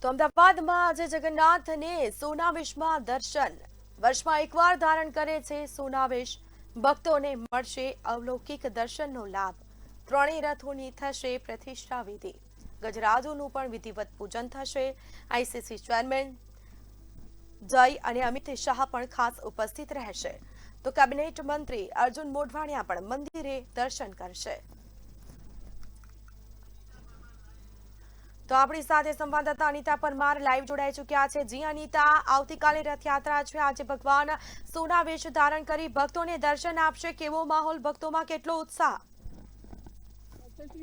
તો અમદાવાદમાં આજે જગન્નાથને સોનાવેશમાં દર્શન વર્ષમાં એકવાર ધારણ કરે છે સોનાવેશ ભક્તોને મળશે અલૌકિક દર્શનનો લાભ ત્રણેય રથોની થશે પ્રતિષ્ઠા વિધિ ગજરાજોનું પણ વિધિવત પૂજન થશે આઈસીસી ચેરમેન જય અને અમિત શાહ પણ ખાસ ઉપસ્થિત રહેશે તો કેબિનેટ મંત્રી અર્જુન મોઢવાણિયા પણ મંદિરે દર્શન કરશે તો આપણી સાથે સંવાદદાતા અનિતા પરમાર લાઈવ જોડાઈ ચૂક્યા છે જી અનિતા આવતીકાલે રથયાત્રા છે આજે ભગવાન સોનાવેશ ધારણ કરી ભક્તોને દર્શન આપશે કેવો માહોલ ભક્તોમાં કેટલો ઉત્સાહ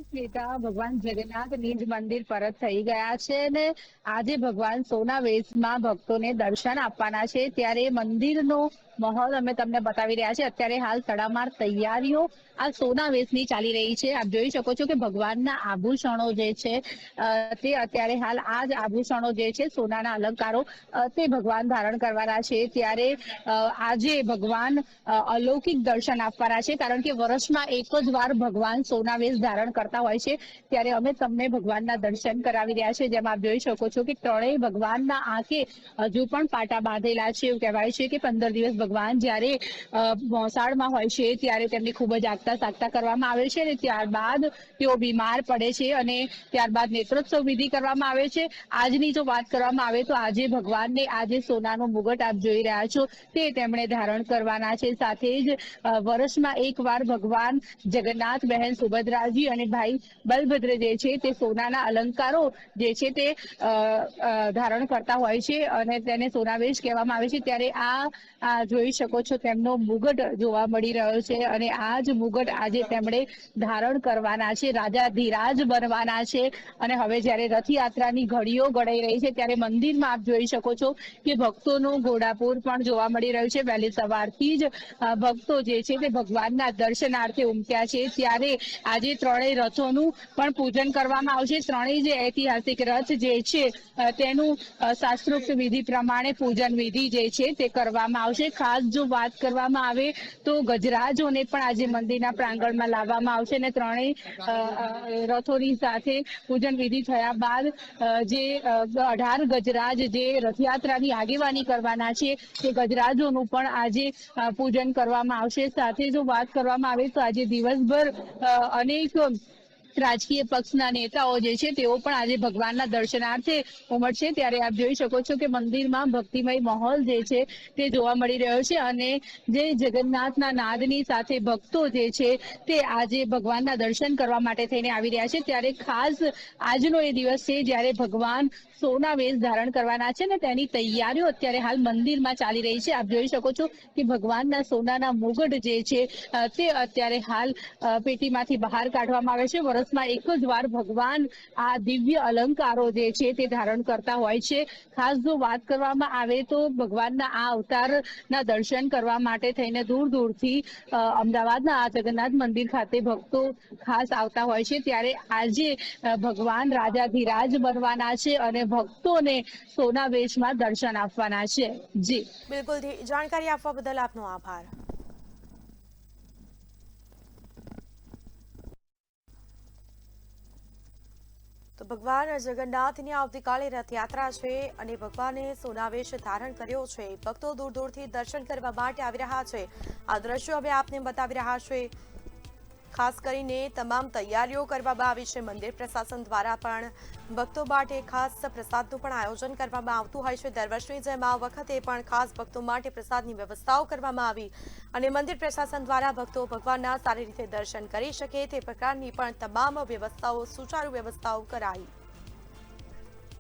શ્વેતા ભગવાન જગન્નાથ નિજ મંદિર પરત થઈ ગયા છે અને આજે ભગવાન સોના વેશમાં ભક્તોને દર્શન આપવાના છે ત્યારે મંદિરનો માહોલ અમે તમને બતાવી રહ્યા છે અત્યારે હાલ તડામાર તૈયારીઓ આ સોના વેશની ચાલી રહી છે આપ જોઈ શકો છો કે ભગવાનના આભૂષણો જે છે તે અત્યારે હાલ આ જ આભૂષણો જે છે સોનાના અલંકારો તે ભગવાન ધારણ કરવાના છે ત્યારે આજે ભગવાન અલૌકિક દર્શન આપવાના છે કારણ કે વર્ષમાં એક જ વાર ભગવાન સોના વેશ ધારણ કરતા હોય છે ત્યારે અમે તમને ભગવાનના દર્શન કરાવી રહ્યા છે જેમ આપ જોઈ શકો છો કે ત્રણેય ભગવાનના આંખે હજુ પણ પાટા બાંધેલા છે એવું કહેવાય છે કે 15 દિવસ ભગવાન જ્યારે મોસાળમાં હોય છે ત્યારે તેમની ખૂબ જ આગતા સાગતા કરવામાં આવે છે અને ત્યારબાદ તેઓ બીમાર પડે છે અને ત્યારબાદ નેત્રોત્સવ વિધિ કરવામાં આવે છે આજની જો વાત કરવામાં આવે તો આજે ભગવાનને આજે સોનાનો મુગટ આપ જોઈ રહ્યા છો તે તેમણે ધારણ કરવાના છે સાથે જ વર્ષમાં એકવાર ભગવાન જગન્નાથ બહેન સુભદ્રાજી અને ભાઈ બલભદ્ર જે છે તે સોનાના અલંકારો જે છે તે ધારણ કરતા હોય છે અને તેને સોનાવેશ કહેવામાં આવે છે ત્યારે આ જોઈ શકો છો તેમનો મુગટ જોવા મળી રહ્યો છે અને આ જ મુગટ આજે તેમણે ધારણ કરવાના છે રાજાધિરાજ બનવાના છે અને હવે જ્યારે રથયાત્રાની ઘડીઓ ગળાઈ રહી છે ત્યારે મંદિરમાં આપ જોઈ શકો છો કે ભક્તોનું ઘોડાપુર પણ જોવા મળી રહ્યું છે વહેલી સવારથી જ ભક્તો જે છે તે ભગવાનના દર્શનાર્થે ઉમટ્યા છે ત્યારે આજે ત્રણેય રથોનું પણ પૂજન કરવામાં આવશે ત્રણેય જે ઐતિહાસિક રથ જે છે તેનું શાસ્ત્રોક્ત વિધિ પ્રમાણે પૂજન વિધિ જે છે તે કરવામાં આવશે ખાસ જો વાત કરવામાં આવે તો ગજરાજોને પણ આજે મંદિરના પ્રાંગણમાં લાવવામાં આવશે અને ત્રણેય રથોની સાથે પૂજન વિધિ થયા બાદ જે 18 ગજરાજ જે રથયાત્રાની આગેવાની કરવાના છે તે ગજરાજોનું પણ આજે પૂજન કરવામાં આવશે સાથે જો વાત કરવામાં આવે તો આજે દિવસભર અનેક રાજકીય પક્ષના નેતાઓ જે છે તેઓ પણ આજે ભગવાનના દર્શનાર્થે ઉમટશે ત્યારે આપ જોઈ શકો છો કે મંદિરમાં ભક્તિમય માહોલ જે છે તે જોવા મળી રહ્યો છે અને જે જગન્નાથના નાદની સાથે ભક્તો જે છે તે આજે ભગવાનના દર્શન કરવા માટે થઈને આવી રહ્યા છે ત્યારે ખાસ આજનો એ દિવસ છે જ્યારે ભગવાન સોના વેશ ધારણ કરવાના છે ને તેની તૈયારીઓ અત્યારે હાલ મંદિરમાં ચાલી રહી છે આપ જોઈ શકો છો કે ભગવાનના સોનાના મુગટ જે છે તે અત્યારે હાલ પેટીમાંથી બહાર કાઢવામાં આવે છે વર્ષમાં એક જ વાર ભગવાન આ દિવ્ય અલંકારો જે છે તે ધારણ કરતા હોય છે ખાસ જો વાત કરવામાં આવે તો ભગવાનના આ અવતારના દર્શન કરવા માટે થઈને દૂર દૂરથી અમદાવાદના આ જગન્નાથ મંદિર ખાતે ભક્તો ખાસ આવતા હોય છે ત્યારે આજે ભગવાન રાજાધિરાજ બનવાના છે અને ભક્તોને સોના વેશમાં દર્શન આપવાના છે જી બિલકુલ જાણકારી આપવા બદલ આપનો આભાર તો ભગવાન જગન્નાથની આવતીકાલે રથયાત્રા છે અને ભગવાને સોનાવેશ ધારણ કર્યો છે ભક્તો દૂર દૂરથી દર્શન કરવા માટે આવી રહ્યા છે આ દ્રશ્યો અમે આપને બતાવી રહ્યા છે ખાસ કરીને તમામ તૈયારીઓ કરવામાં આવી છે મંદિર પ્રશાસન દ્વારા પણ ભક્તો માટે ખાસ પ્રસાદનું પણ આયોજન કરવામાં આવતું હોય છે દર વર્ષની જેમ આ વખતે પણ ખાસ ભક્તો માટે પ્રસાદની વ્યવસ્થાઓ કરવામાં આવી અને મંદિર પ્રશાસન દ્વારા ભક્તો ભગવાનના સારી રીતે દર્શન કરી શકે તે પ્રકારની પણ તમામ વ્યવસ્થાઓ સુચારુ વ્યવસ્થાઓ કરાઈ